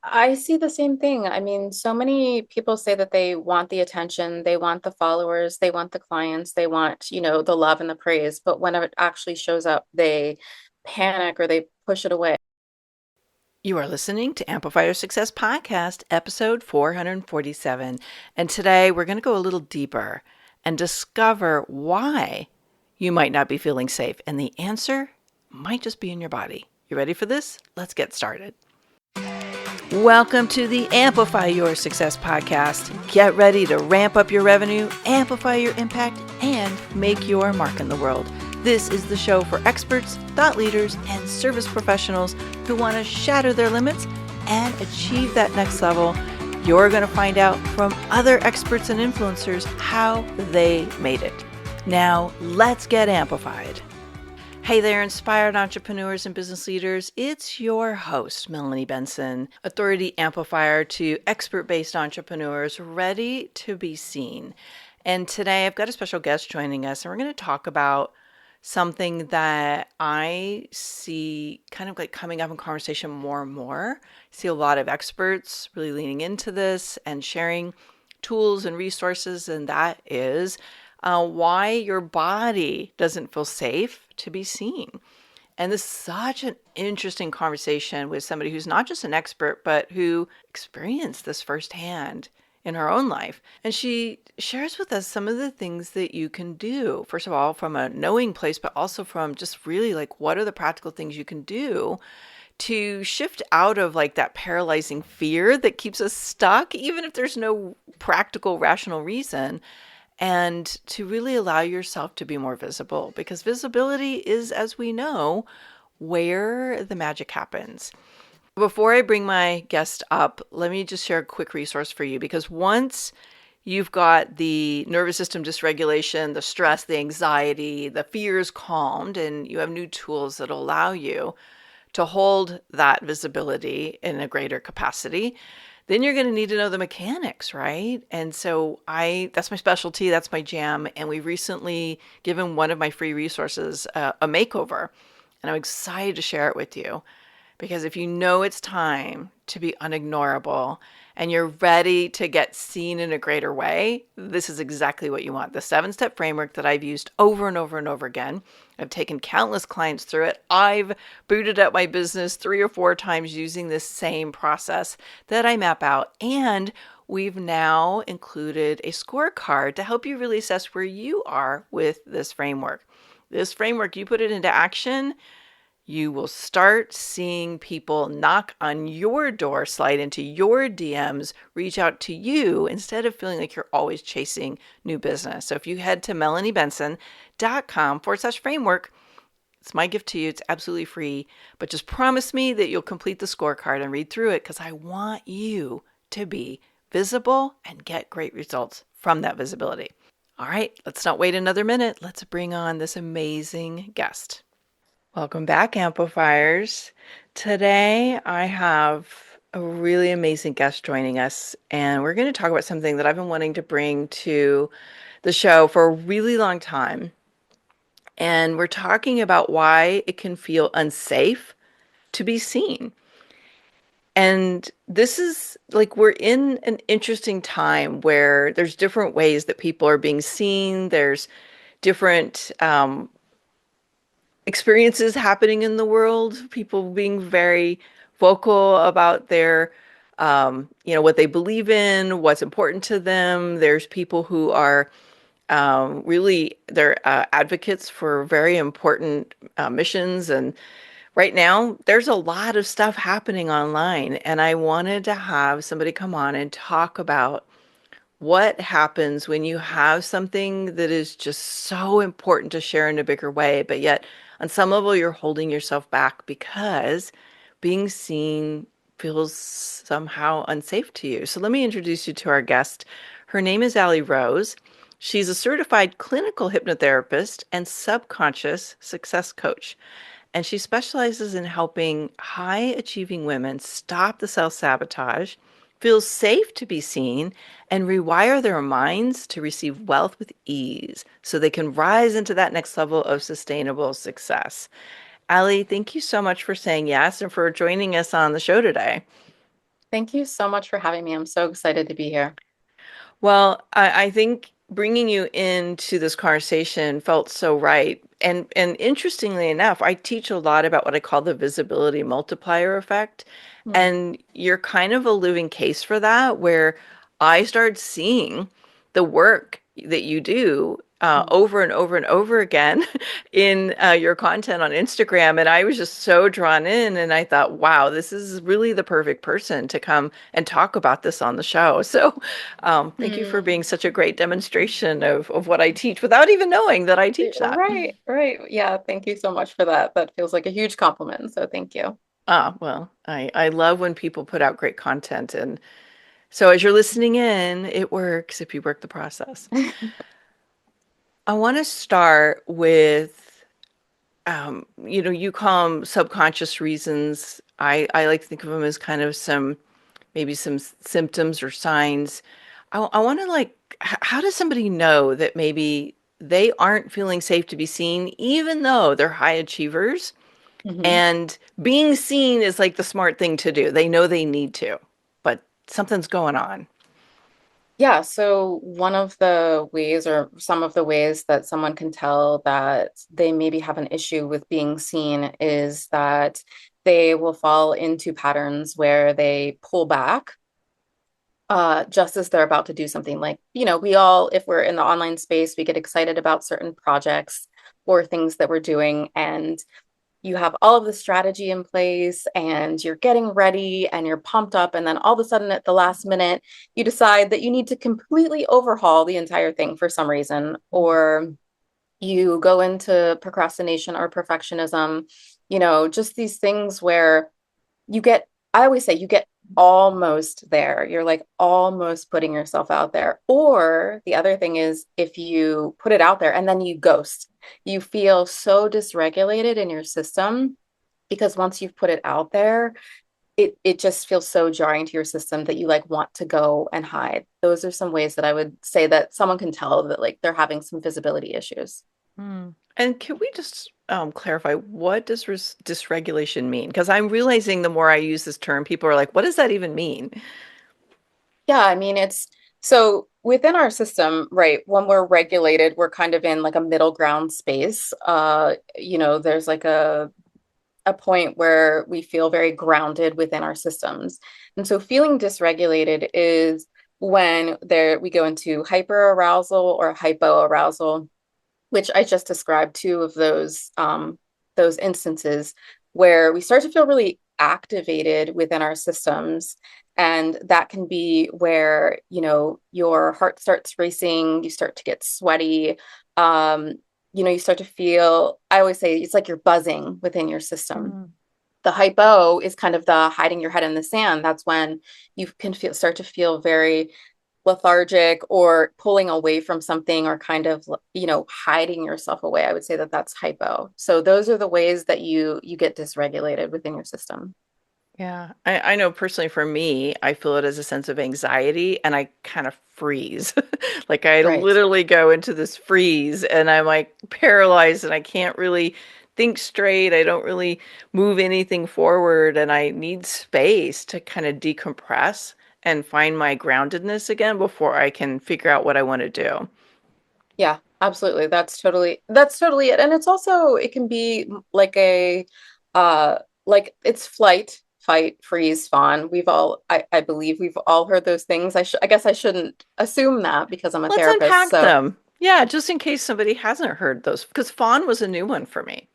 I see the same thing. I mean, so many people say that they want the attention, they want the followers, they want the clients, they want, the love and the praise. But when it actually shows up, they panic or they push it away. You are listening to Amplify Your Success Podcast, episode 447. And today we're going to go a little deeper and discover why you might not be feeling safe. And the answer might just be in your body. You ready for this? Let's get started. Welcome to the Amplify Your Success Podcast. Get ready to ramp up your revenue, amplify your impact, and make your mark in the world. This is the show for experts, thought leaders, and service professionals who want to shatter their limits and achieve that next level. You're going to find out from other experts and influencers how they made it. Now, let's get amplified. Hey there, inspired entrepreneurs and business leaders. It's your host, Melanie Benson, authority amplifier to expert-based entrepreneurs ready to be seen. And today I've got a special guest joining us, and we're going to talk about something that I see kind of like coming up in conversation more and more. I see a lot of experts really leaning into this and sharing tools and resources, and that is why your body doesn't feel safe to be seen. And this is such an interesting conversation with somebody who's not just an expert, but who experienced this firsthand in her own life. And she shares with us some of the things that you can do, first of all, from a knowing place, but also from just really like, what are the practical things you can do to shift out of like that paralyzing fear that keeps us stuck, even if there's no practical, rational reason, and to really allow yourself to be more visible, because visibility is, as we know, where the magic happens. Before I bring my guest up, let me just share a quick resource for you, because once you've got the nervous system dysregulation, the stress, the anxiety, the fears calmed, and you have new tools that allow you to hold that visibility in a greater capacity, then you're going to need to know the mechanics, right? And so that's my specialty, that's my jam. And we recently given one of my free resources a makeover, and I'm excited to share it with you. Because if you know it's time to be unignorable and you're ready to get seen in a greater way, this is exactly what you want. The 7-step framework that I've used over and over and over again. I've taken countless clients through it. I've booted up my business 3 or 4 times using this same process that I map out. And we've now included a scorecard to help you really assess where you are with this framework. This framework, you put it into action, you will start seeing people knock on your door, slide into your DMs, reach out to you instead of feeling like you're always chasing new business. So if you head to melaniebenson.com/framework, it's my gift to you. It's absolutely free, but just promise me that you'll complete the scorecard and read through it, because I want you to be visible and get great results from that visibility. All right, let's not wait another minute. Let's bring on this amazing guest. Welcome back, Amplifiers. Today, I have a really amazing guest joining us, and we're going to talk about something that I've been wanting to bring to the show for a really long time. And we're talking about why it can feel unsafe to be seen. And this is like, we're in an interesting time where there's different ways that people are being seen. There's different experiences happening in the world, people being very vocal about their, what they believe in, what's important to them. There's people who are they're advocates for very important missions. And right now, there's a lot of stuff happening online. And I wanted to have somebody come on and talk about what happens when you have something that is just so important to share in a bigger way, but yet on some level you're holding yourself back because being seen feels somehow unsafe to you. So let me introduce you to our guest. Her name is Allie Rose. She's a certified clinical hypnotherapist and subconscious success coach. And she specializes in helping high achieving women stop the self-sabotage, feel safe to be seen, and rewire their minds to receive wealth with ease so they can rise into that next level of sustainable success. Allie, thank you so much for saying yes and for joining us on the show today. Thank you so much for having me. I'm so excited to be here. Well, I think bringing you into this conversation felt so right. And interestingly enough, I teach a lot about what I call the visibility multiplier effect. Hmm. And you're kind of a living case for that, where I started seeing the work that you do Hmm. over and over and over again in your content on Instagram. And I was just so drawn in. And I thought, wow, this is really the perfect person to come and talk about this on the show. So thank you for Hmm. being such a great demonstration of what I teach without even knowing that I teach that. Right, right. Yeah, thank you so much for that. That feels like a huge compliment. So thank you. Well, I love when people put out great content. And so as you're listening in, it works if you work the process. I want to start with, you call them subconscious reasons. I like to think of them as kind of maybe some symptoms or signs. I want to how does somebody know that maybe they aren't feeling safe to be seen, even though they're high achievers? Hmm. And being seen is like the smart thing to do. They know they need to, but something's going on. Yeah, so one of the ways, or some of the ways that someone can tell that they maybe have an issue with being seen is that they will fall into patterns where they pull back just as they're about to do something. Like, we all, if we're in the online space, we get excited about certain projects or things that we're doing, and you have all of the strategy in place and you're getting ready and you're pumped up. And then all of a sudden, at the last minute, you decide that you need to completely overhaul the entire thing for some reason, or you go into procrastination or perfectionism, just these things where I always say you get almost there. You're like almost putting yourself out there. Or the other thing is if you put it out there and then you ghost, you feel so dysregulated in your system because once you've put it out there, it just feels so jarring to your system that you like want to go and hide. Those are some ways that I would say that someone can tell that like they're having some visibility issues. Hmm. And can we just clarify what does dysregulation mean? Because I'm realizing the more I use this term, people are like, "What does that even mean?" Yeah, I mean, it's so within our system, right? When we're regulated, we're kind of in like a middle ground space. There's like a point where we feel very grounded within our systems. And so feeling dysregulated is when we go into hyper arousal or hypo arousal, which I just described two of those instances where we start to feel really activated within our systems. And that can be where, your heart starts racing, you start to get sweaty. Um, you start to feel, I always say it's like you're buzzing within your system. Mm. The hypo is kind of the hiding your head in the sand. That's when you can start to feel very lethargic or pulling away from something or kind of hiding yourself away. I would say that that's hypo. So those are the ways that you get dysregulated within your system. Yeah, I know personally for me, I feel it as a sense of anxiety and I kind of freeze. Like I Right. literally go into this freeze and I'm like paralyzed and I can't really think straight. I don't really move anything forward and I need space to kind of decompress and find my groundedness again before I can figure out what I want to do. Yeah, absolutely. That's totally it. And it's also it can be like like it's flight, fight, freeze, fawn. I believe we've all heard those things. I guess I shouldn't assume that because I'm a Let's therapist. unpack So them. Yeah, just in case somebody hasn't heard those, because fawn was a new one for me.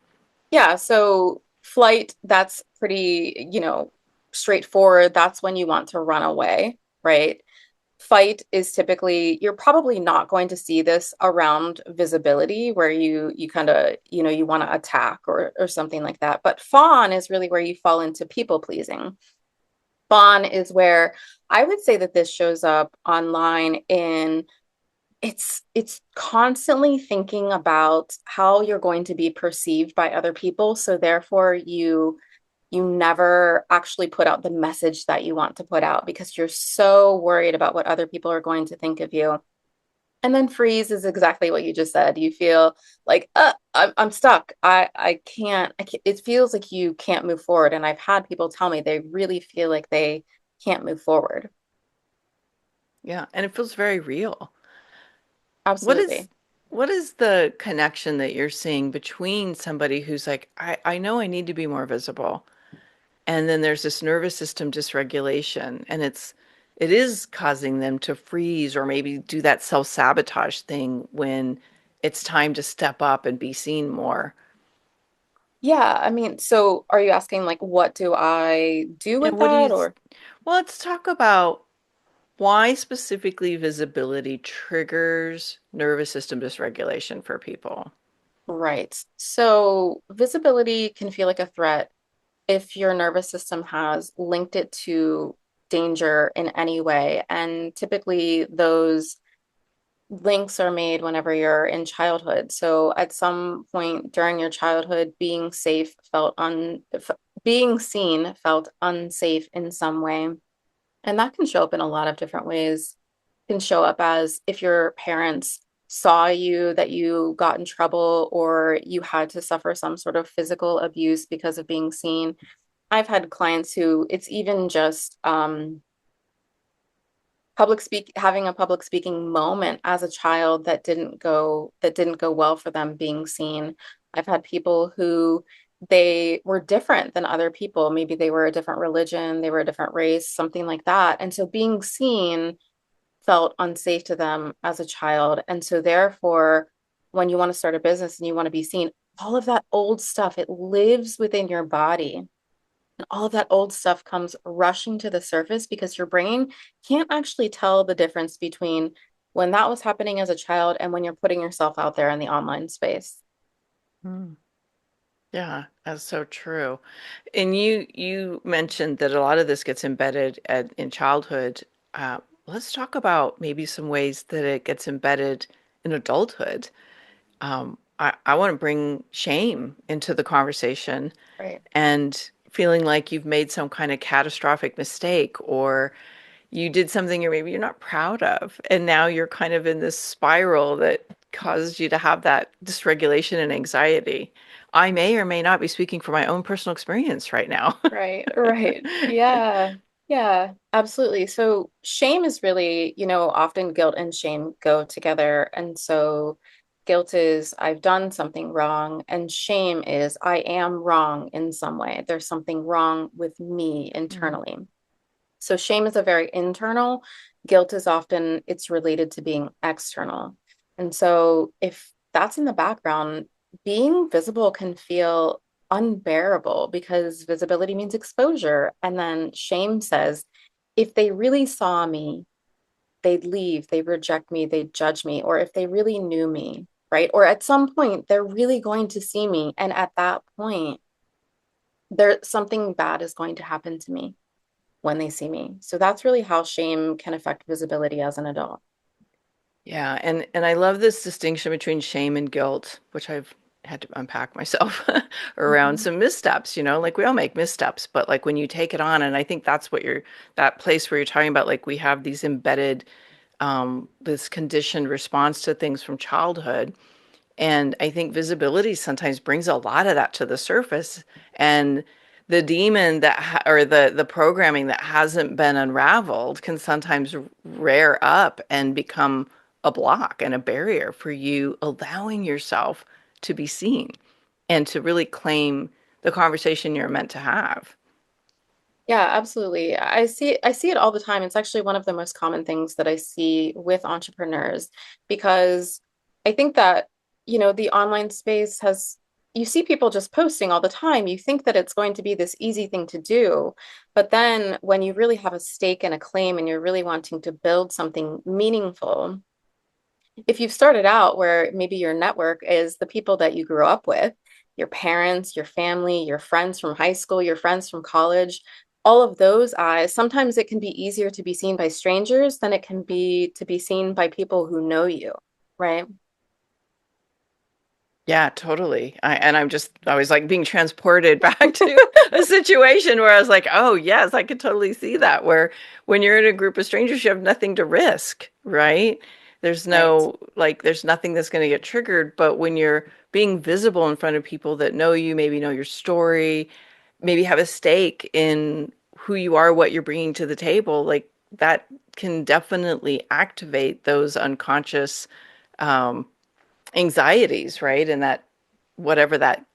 yeah, so flight, that's pretty, straightforward. That's when you want to run away, right? Fight is typically, you're probably not going to see this around visibility where you kind of, you want to attack or something like that. But fawn is really where you fall into people pleasing. Fawn is where I would say that this shows up online in it's constantly thinking about how you're going to be perceived by other people, so therefore you never actually put out the message that you want to put out because you're so worried about what other people are going to think of you. And then freeze is exactly what you just said. You feel like I'm stuck. I can't, it feels like you can't move forward. And I've had people tell me they really feel like they can't move forward. Yeah, and it feels very real. What is Absolutely. what is the connection that you're seeing between somebody who's like, I know I need to be more visible, and then there's this nervous system dysregulation, and it is causing them to freeze or maybe do that self-sabotage thing when it's time to step up and be seen more. Yeah, I mean, so are you asking like what do I do Yeah, with what do that you, or well, let's talk about why specifically visibility triggers nervous system dysregulation for people. right. So visibility can feel like a threat if your nervous system has linked it to danger in any way. And typically those links are made whenever you're in childhood. So at some point during your childhood, being seen felt unsafe in some way. And that can show up in a lot of different ways. It can show up as if your parents saw you that you got in trouble or you had to suffer some sort of physical abuse because of being seen. I've had clients who it's even just having a public speaking moment as a child that didn't go well for them being seen. I've had people who they were different than other people. Maybe they were a different religion, they were a different race, something like that. And so being seen felt unsafe to them as a child. And so therefore, when you want to start a business and you want to be seen, all of that old stuff, it lives within your body. And all of that old stuff comes rushing to the surface because your brain can't actually tell the difference between when that was happening as a child and when you're putting yourself out there in the online space. Hmm. Yeah, that's so true. And you mentioned that a lot of this gets embedded in childhood. Let's talk about maybe some ways that it gets embedded in adulthood. I want to bring shame into the conversation Right. and feeling like you've made some kind of catastrophic mistake or you did something you're not proud of. And now you're kind of in this spiral that causes you to have that dysregulation and anxiety. I may or may not be speaking from my own personal experience right now. Right, right. Yeah. Yeah, absolutely. So shame is really, often guilt and shame go together. And so guilt is I've done something wrong, and shame is I am wrong in some way. There's something wrong with me Mm. internally. So shame is a very internal, guilt is often it's related to being external. And so if that's in the background, being visible can feel unbearable because visibility means exposure. And then shame says, if they really saw me, they'd leave, they'd reject me, they'd judge me, or if they really knew me, right? Or at some point, they're really going to see me. And at that point, something bad is going to happen to me when they see me. So that's really how shame can affect visibility as an adult. Yeah, and I love this distinction between shame and guilt, which I've had to unpack myself around Mhm. some missteps, like we all make missteps, but like when you take it on, and I think that's what you're that place where you're talking about, like we have these embedded this conditioned response to things from childhood. And I think visibility sometimes brings a lot of that to the surface. And the demon or the programming that hasn't been unraveled can sometimes rear up and become a block and a barrier for you allowing yourself to be seen and to really claim the conversation you're meant to have. Yeah, absolutely. I see it all the time. It's actually one of the most common things that I see with entrepreneurs because I think that, the online space has you see people just posting all the time. You think that it's going to be this easy thing to do, but then when you really have a stake and a claim and you're really wanting to build something meaningful, if you've started out where maybe your network is the people that you grew up with, your parents, your family, your friends from high school, your friends from college, all of those eyes, sometimes it can be easier to be seen by strangers than it can be to be seen by people who know you, right? Yeah, totally. I was like being transported back to a situation where I was like, oh, yes, I could totally see that. Where when you're in a group of strangers, you have nothing to risk, right? Right. There's nothing that's going to get triggered. But when you're being visible in front of people that know you, maybe know your story, maybe have a stake in who you are, what you're bringing to the table, like that can definitely activate those unconscious um, anxieties, right? And that whatever that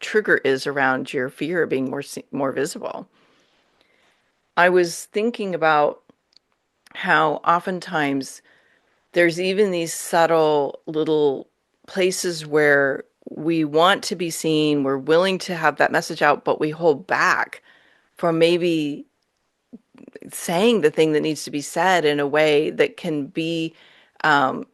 trigger is around your fear of being more visible. I was thinking about how oftentimes there's even these subtle little places where we want to be seen, we're willing to have that message out, but we hold back from maybe saying the thing that needs to be said in a way that can be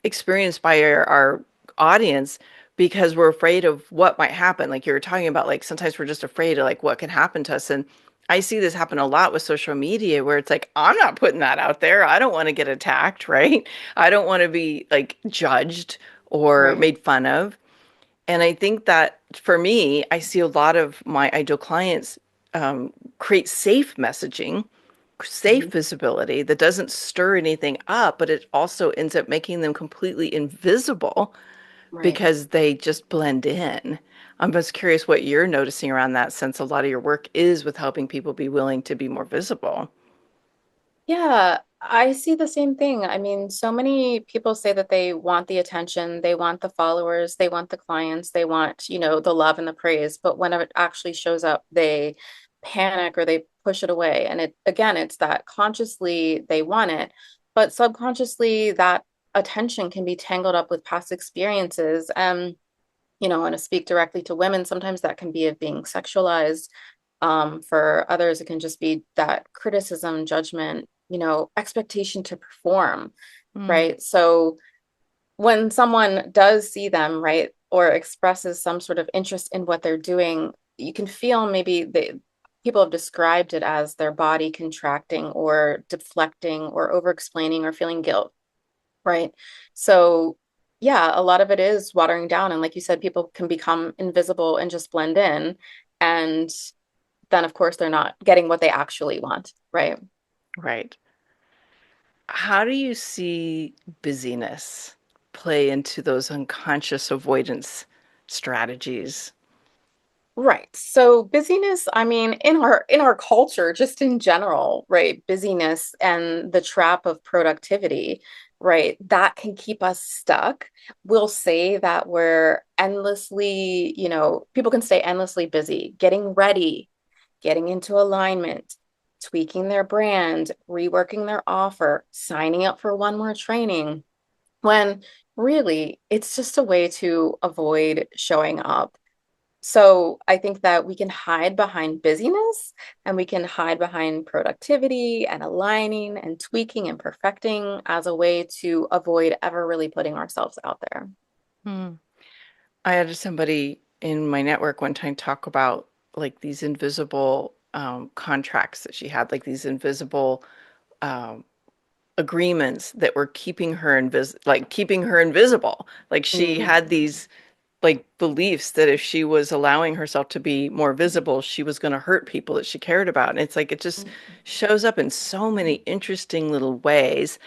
experienced by our audience because we're afraid of what might happen. Like you were talking about, like sometimes we're just afraid of like what can happen to us. And I see this happen a lot with social media where it's like, I'm not putting that out there. I don't want to get attacked, right? I don't want to be like judged or Right. made fun of. And I think that for me, I see a lot of my ideal clients create safe messaging, safe Mhm. visibility that doesn't stir anything up, but it also ends up making them completely invisible Right. because they just blend in. I'm just curious what you're noticing around that since a lot of your work is with helping people be willing to be more visible. Yeah, I see the same thing. I mean, so many people say that they want the attention, they want the followers, they want the clients, they want, the love and the praise. But when it actually shows up, they panic or they push it away. And again, it's that consciously they want it, but subconsciously that attention can be tangled up with past experiences. And to speak directly to women, sometimes that can be of being sexualized. For others, it can just be that criticism, judgment, expectation to perform, Mm, right? So when someone does see them, right, or expresses some sort of interest in what they're doing, you can feel maybe people have described it as their body contracting or deflecting or over explaining or feeling guilt, right? So, yeah, a lot of it is watering down. And like you said, people can become invisible and just blend in. And then, of course, they're not getting what they actually want, right? right. How do you see busyness play into those unconscious avoidance strategies? Right. So busyness, I mean, in our culture, just in general, right? Busyness and the trap of productivity, right? That can keep us stuck. We'll say that we're endlessly, people can stay endlessly busy, getting ready, getting into alignment, tweaking their brand, reworking their offer, signing up for one more training, when really it's just a way to avoid showing up. So I think that we can hide behind busyness and we can hide behind productivity and aligning and tweaking and perfecting as a way to avoid ever really putting ourselves out there. Hmm. I had somebody in my network one time talk about like these invisible contracts that she had, like these invisible um, agreements that were keeping her invisible. Like she Mm. had these like beliefs that if she was allowing herself to be more visible, she was going to hurt people that she cared about. And it's like it just shows up in so many interesting little ways.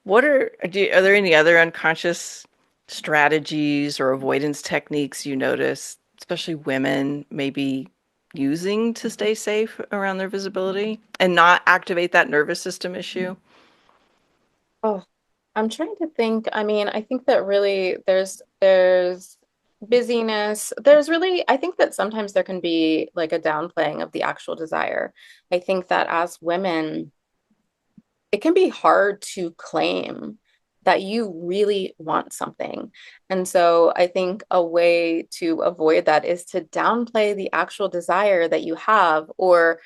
Are there any other unconscious strategies or avoidance techniques you notice, especially women maybe using to stay safe around their visibility and not activate that nervous system issue? Oh, I'm trying to think. I mean, I think that really there's busyness. I think that sometimes there can be like a downplaying of the actual desire. I think that as women, it can be hard to claim that you really want something. And so I think a way to avoid that is to downplay the actual desire that you have, or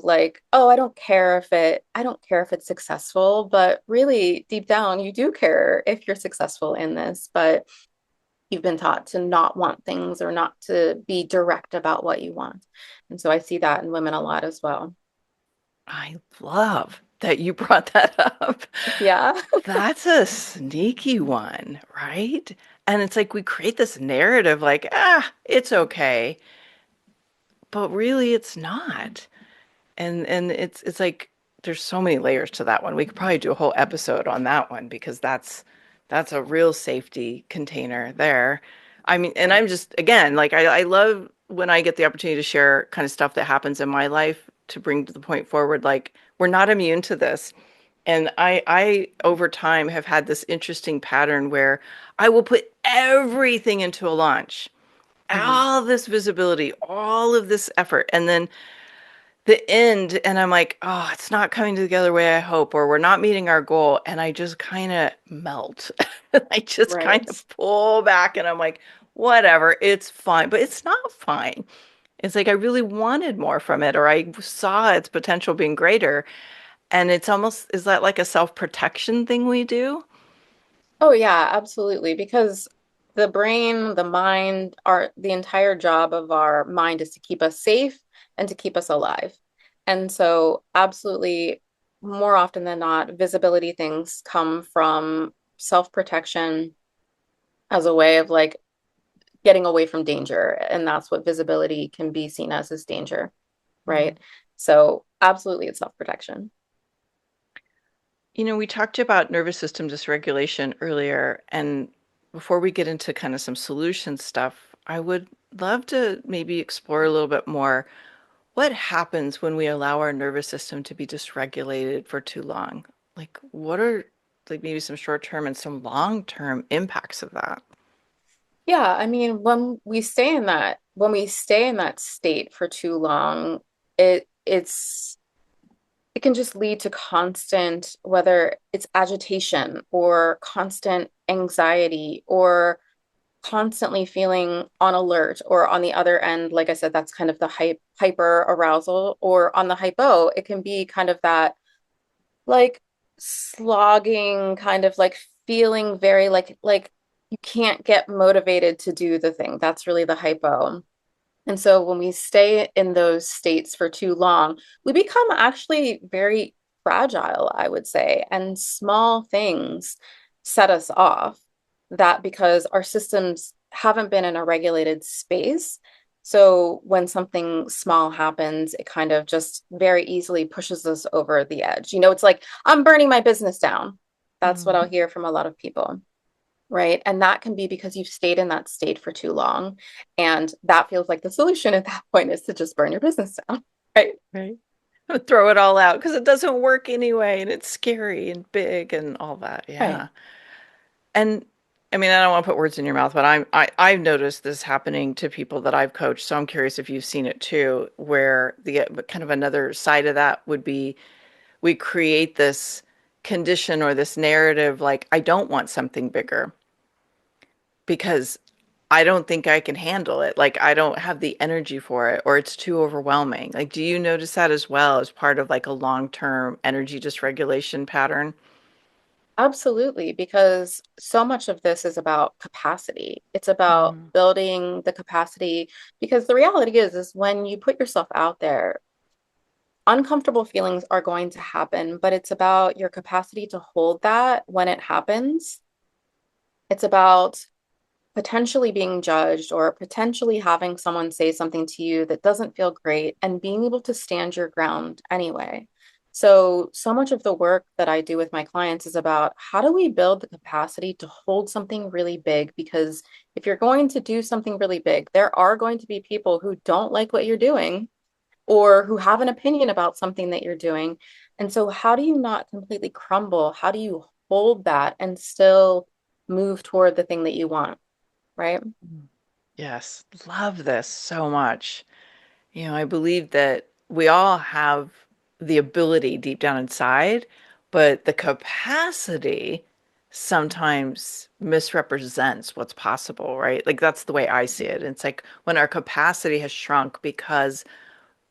like, oh, I don't care if it's successful, but really deep down you do care if you're successful in this, but you've been taught to not want things or not to be direct about what you want. And so I see that in women a lot as well. I love that you brought that up. Yeah. That's a sneaky one, right? And it's like we create this narrative like, it's okay, but really it's not. And it's like there's so many layers to that one. We could probably do a whole episode on that one because that's a real safety container there. I mean, and I'm just again like I love when I get the opportunity to share kind of stuff that happens in my life to bring to the point forward, like we're not immune to this. And I over time have had this interesting pattern where I will put everything into a launch, Mhm. all this visibility, all of this effort, and then the end, and I'm like, oh, it's not coming together the way I hope, or we're not meeting our goal. And I just kind of melt. I just kind Right. of pull back and I'm like, whatever, it's fine. But it's not fine. It's like I really wanted more from it, or I saw its potential being greater. And it's almost, is that like a self-protection thing we do? Oh yeah, absolutely. Because the brain, the mind, the entire job of our mind is to keep us safe and to keep us alive. And so absolutely more often than not, visibility things come from self-protection as a way of like getting away from danger. And that's what visibility can be seen as danger, Mm. right? So absolutely it's self-protection. You know, we talked about nervous system dysregulation earlier, and before we get into kind of some solution stuff, I would love to maybe explore a little bit more what happens when we allow our nervous system to be dysregulated for too long? Like, what are like maybe some short-term and some long-term impacts of that? Yeah, I mean, when we stay in that state for too long, it can just lead to constant, whether it's agitation or constant anxiety or constantly feeling on alert, or on the other end, like I said, that's kind of the hyper arousal, or on the hypo, it can be kind of that like slogging kind of like feeling very like you can't get motivated to do the thing. That's really the hypo. And so when we stay in those states for too long, we become actually very fragile, I would say. And small things set us off that because our systems haven't been in a regulated space. So when something small happens, it kind of just very easily pushes us over the edge. It's like, I'm burning my business down. That's what Mm. I'll hear from a lot of people. Right. And that can be because you've stayed in that state for too long. And that feels like the solution at that point is to just burn your business down. Right. Right. Throw it all out because it doesn't work anyway, and it's scary and big and all that. Right. Yeah. And I mean, I don't want to put words in your mouth, but I've noticed this happening to people that I've coached. So I'm curious if you've seen it too, where the kind of another side of that would be we create this condition or this narrative like I don't want something bigger because I don't think I can handle it. Like I don't have the energy for it or it's too overwhelming. Like do you notice that as well as part of like a long-term energy dysregulation pattern? Absolutely. Because so much of this is about capacity. It's about Mm. building the capacity. Because the reality is when you put yourself out there, uncomfortable feelings are going to happen, but it's about your capacity to hold that when it happens. It's about potentially being judged or potentially having someone say something to you that doesn't feel great and being able to stand your ground anyway. So much of the work that I do with my clients is about how do we build the capacity to hold something really big? Because if you're going to do something really big, there are going to be people who don't like what you're doing or who have an opinion about something that you're doing. And so, how do you not completely crumble? How do you hold that and still move toward the thing that you want? Right? Yes, love this so much. You know, I believe that we all have the ability deep down inside, but the capacity sometimes misrepresents what's possible, right? Like that's the way I see it. It's like when our capacity has shrunk because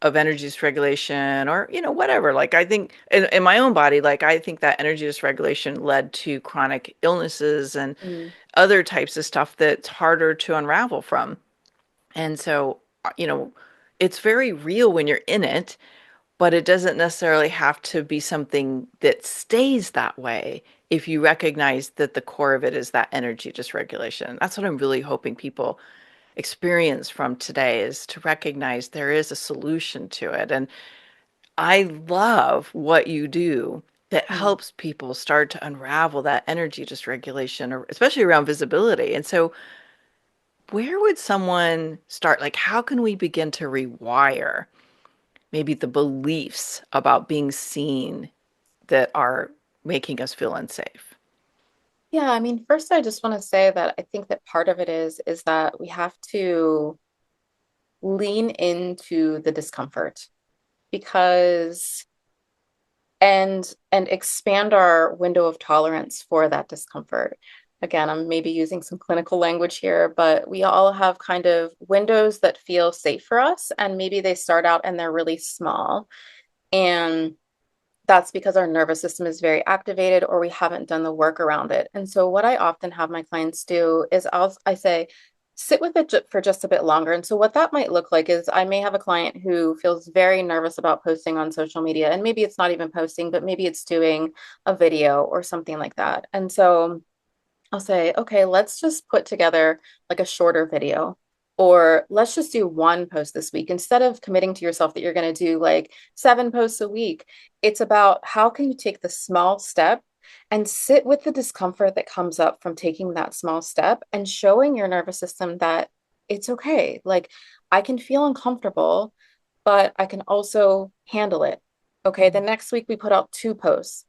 of energy dysregulation or, you know, whatever. Like I think in my own body, like I think that energy dysregulation led to chronic illnesses and Mm. other types of stuff that's harder to unravel from. And so, you know, it's very real when you're in it, but it doesn't necessarily have to be something that stays that way if you recognize that the core of it is that energy dysregulation. That's what I'm really hoping people experience from today is to recognize there is a solution to it. And I love what you do that Mm. helps people start to unravel that energy dysregulation, or especially around visibility. And so where would someone start? Like, how can we begin to rewire maybe the beliefs about being seen that are making us feel unsafe? Yeah, I mean, first I just want to say that I think that part of it is that we have to lean into the discomfort because and expand our window of tolerance for that discomfort. Again, I'm maybe using some clinical language here, but we all have kind of windows that feel safe for us, and maybe they start out and they're really small. And that's because our nervous system is very activated or we haven't done the work around it. And so what I often have my clients do is I say, sit with it for just a bit longer. And so what that might look like is I may have a client who feels very nervous about posting on social media. And maybe it's not even posting, but maybe it's doing a video or something like that. And so I'll say, okay, let's just put together like a shorter video, or let's just do one post this week instead of committing to yourself that you're going to do like 7 posts a week. It's about how can you take the small step and sit with the discomfort that comes up from taking that small step and showing your nervous system that it's okay. Like I can feel uncomfortable, but I can also handle it. Okay, the next week we put out 2 posts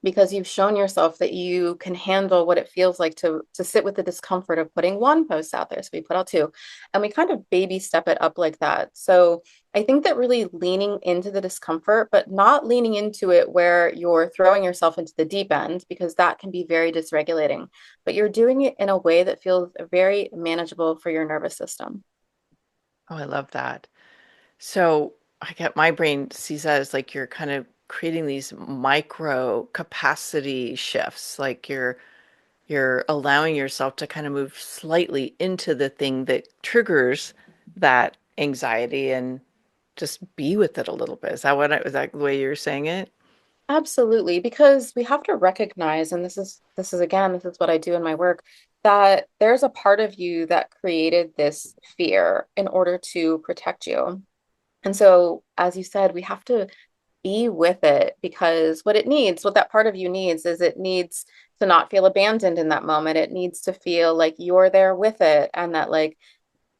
because you've shown yourself that you can handle what it feels like to sit with the discomfort of putting 1 post out there. So we put out 2 and we kind of baby step it up like that. So I think that really leaning into the discomfort, but not leaning into it where you're throwing yourself into the deep end, because that can be very dysregulating, but you're doing it in a way that feels very manageable for your nervous system. Oh, I love that. So I get my brain sees that as like you're kind of creating these micro capacity shifts, like you're allowing yourself to kind of move slightly into the thing that triggers that anxiety and just be with it a little bit. Is that the way you're saying it? Absolutely, because we have to recognize, and this is again, this is what I do in my work, that there's a part of you that created this fear in order to protect you. And so, as you said, we have to be with it because what that part of you needs is it needs to not feel abandoned in that moment. It needs to feel like you're there with it and that like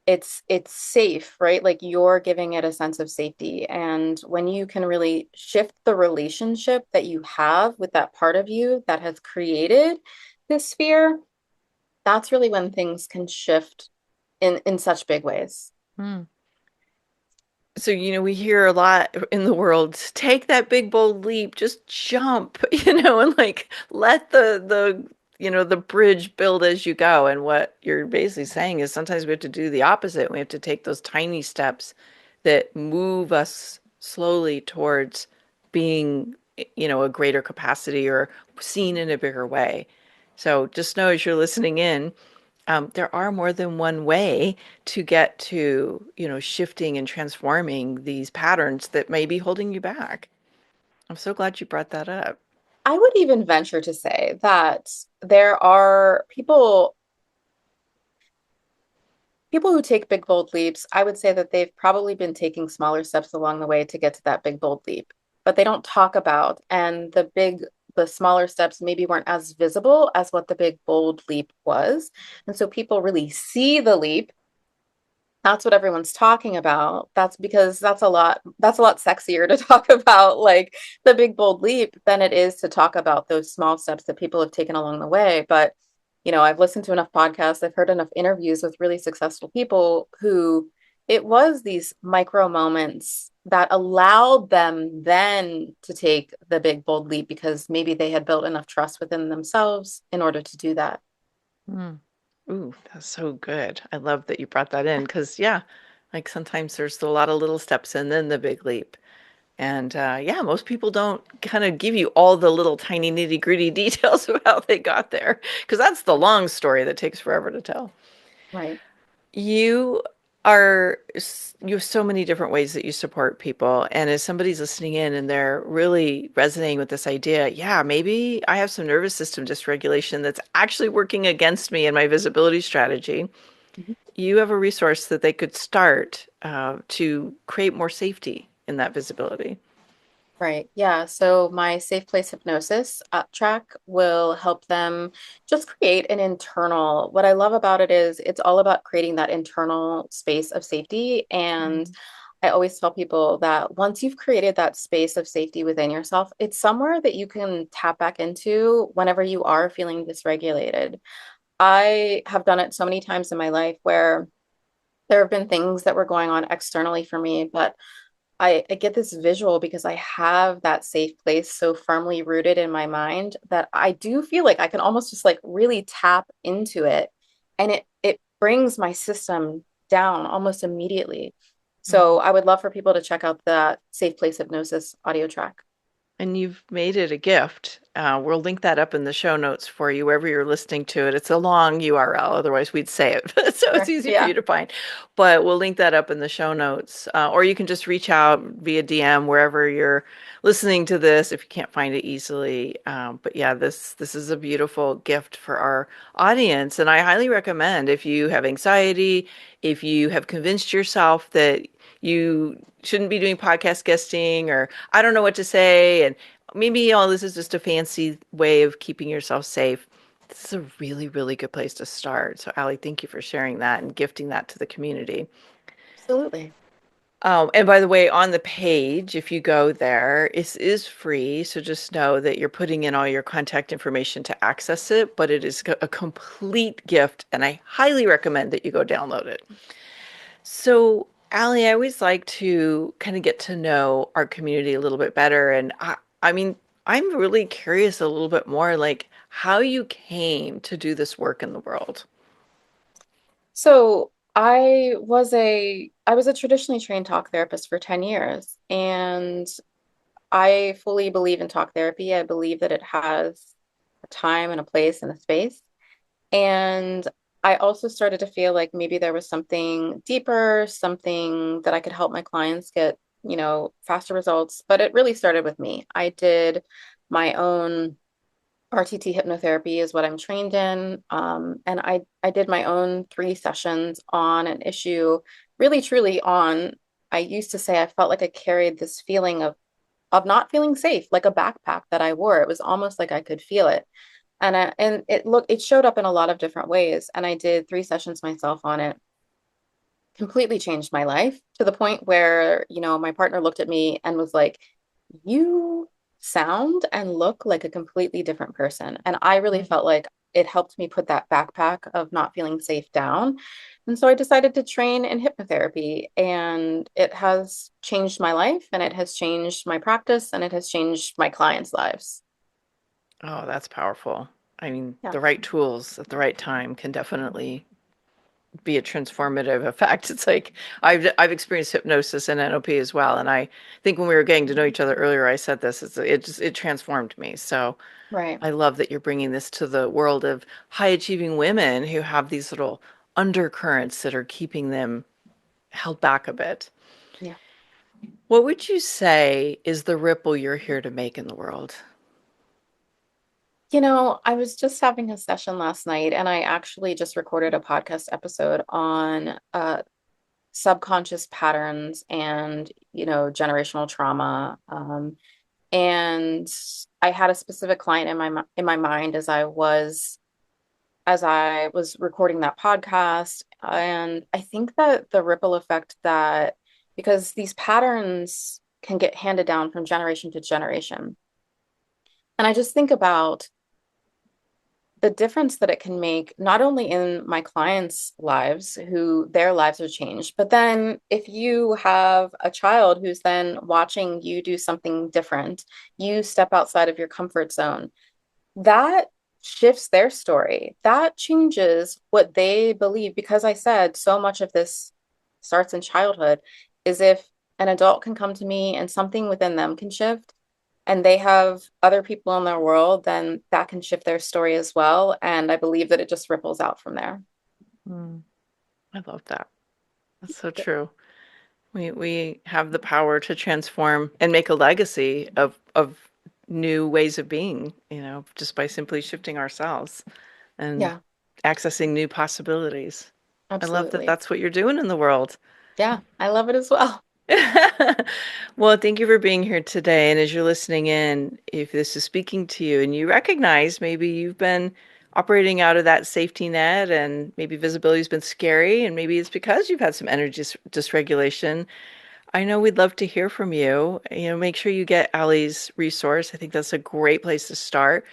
it's safe, right? Like you're giving it a sense of safety. And when you can really shift the relationship that you have with that part of you that has created this fear, that's really when things can shift in such big ways. Hmm. So, we hear a lot in the world, take that big bold leap, just jump, and like let the bridge build as you go. And what you're basically saying is sometimes we have to do the opposite. We have to take those tiny steps that move us slowly towards being, a greater capacity or seen in a bigger way. So just know as you're listening in, there are more than one way to get to, shifting and transforming these patterns that may be holding you back. I'm so glad you brought that up. I would even venture to say that there are people who take big bold leaps. I would say that they've probably been taking smaller steps along the way to get to that big bold leap, but they don't talk about, and the smaller steps maybe weren't as visible as what the big bold leap was. And so people really see the leap. That's what everyone's talking about. That's because that's a lot sexier to talk about like the big bold leap than it is to talk about those small steps that people have taken along the way. But I've listened to enough podcasts, I've heard enough interviews with really successful people who it was these micro moments that allowed them then to take the big bold leap because maybe they had built enough trust within themselves in order to do that. Mm. Ooh, that's so good. I love that you brought that in because, yeah, like sometimes there's a lot of little steps and then the big leap. And yeah, most people don't kind of give you all the little tiny nitty gritty details of how they got there because that's the long story that takes forever to tell. Right. You you have so many different ways that you support people. And as somebody's listening in and they're really resonating with this idea, yeah, maybe I have some nervous system dysregulation that's actually working against me in my visibility strategy. You have a resource that they could start to create more safety in that visibility. Right. Yeah. So my safe place hypnosis track will help them just create an internal. What I love about it is it's all about creating that internal space of safety. And I always tell people that once you've created that space of safety within yourself, it's somewhere that you can tap back into whenever you are feeling dysregulated. I have done it so many times in my life where there have been things that were going on externally for me, but I get this visual because I have that safe place so firmly rooted in my mind that I do feel like I can almost just like really tap into it, and it brings my system down almost immediately. So I would love for people to check out the Safe Place Hypnosis audio track. And you've made it a gift. We'll link that up in the show notes for you wherever you're listening to it. It's a long URL, otherwise we'd say it, so it's Sure. easy for Yeah. you to find. But we'll link that up in the show notes, or you can just reach out via DM wherever you're listening to this if you can't find it easily. But yeah, this is a beautiful gift for our audience, and I highly recommend if you have anxiety, if you have convinced yourself that you shouldn't be doing podcast guesting, or I don't know what to say, and maybe all this is just a fancy way of keeping yourself safe. This is a really, really good place to start. So, Allie, thank you for sharing that and gifting that to the community. Absolutely. And by the way, on the page, if you go there, it is free. So just know that you're putting in all your contact information to access it, but it is a complete gift, and I highly recommend that you go download it. So, Allie, I always like to kind of get to know our community a little bit better. And I mean, I'm really curious a little bit more like how you came to do this work in the world. So I was a traditionally trained talk therapist for 10 years, and I fully believe in talk therapy. I believe that it has a time and a place and a space. And I also started to feel like maybe there was something deeper, something that I could help my clients get, faster results. But it really started with me. I did my own RTT hypnotherapy is what I'm trained in. And I did my own 3 sessions on an issue, really truly on. I used to say I felt like I carried this feeling of not feeling safe, like a backpack that I wore. It was almost like I could feel it. And it showed up in a lot of different ways. And I did 3 sessions myself on it. Completely changed my life to the point where, my partner looked at me and was like, "You sound and look like a completely different person." And I really felt like it helped me put that backpack of not feeling safe down. And so I decided to train in hypnotherapy, and it has changed my life, and it has changed my practice, and it has changed my clients' lives. Oh, that's powerful. I mean, Yeah. the right tools at the right time can definitely be a transformative effect. It's like I've experienced hypnosis and NLP as well, and I think when we were getting to know each other earlier, I said this. It transformed me. So Right. I love that you're bringing this to the world of high achieving women who have these little undercurrents that are keeping them held back a bit. Yeah. What would you say is the ripple you're here to make in the world? I was just having a session last night, and I actually just recorded a podcast episode on subconscious patterns and, generational trauma. And I had a specific client in my mind as I was recording that podcast. And I think that the ripple effect that because these patterns can get handed down from generation to generation. And I just think about the difference that it can make not only in my clients' lives, who their lives are changed, but then if you have a child who's then watching you do something different, you step outside of your comfort zone, that shifts their story. That changes what they believe. Because I said so much of this starts in childhood, is if an adult can come to me and something within them can shift, and they have other people in their world, then that can shift their story as well. And I believe that it just ripples out from there. Mm, I love that. That's so true. We have the power to transform and make a legacy of new ways of being, just by simply shifting ourselves and Yeah, accessing new possibilities. I love that absolutely. that's what you're doing in the world. Yeah, I love it as well. Well, thank you for being here today. And as you're listening in, if this is speaking to you and you recognize maybe you've been operating out of that safety net and maybe visibility's been scary, and maybe it's because you've had some energy dysregulation, I know we'd love to hear from you. Make sure you get Allie's resource. I think that's a great place to start.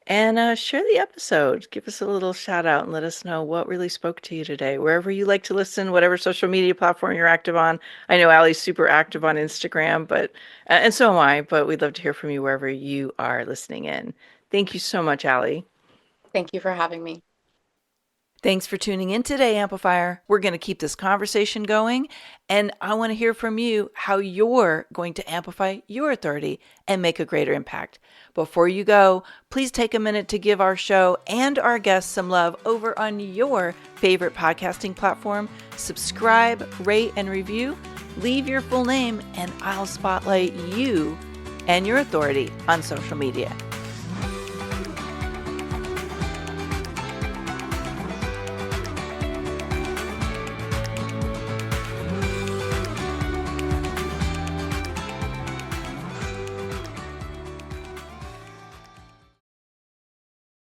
And share the episode. Give us a little shout out and let us know what really spoke to you today. Wherever you like to listen, whatever social media platform you're active on. I know Allie's super active on Instagram, but and so am I. But we'd love to hear from you wherever you are listening in. Thank you so much, Allie. Thank you for having me. Thanks for tuning in today, Amplifier. We're going to keep this conversation going, and I want to hear from you how you're going to amplify your authority and make a greater impact. Before you go, please take a minute to give our show and our guests some love over on your favorite podcasting platform. Subscribe, rate, and review. Leave your full name, and I'll spotlight you and your authority on social media.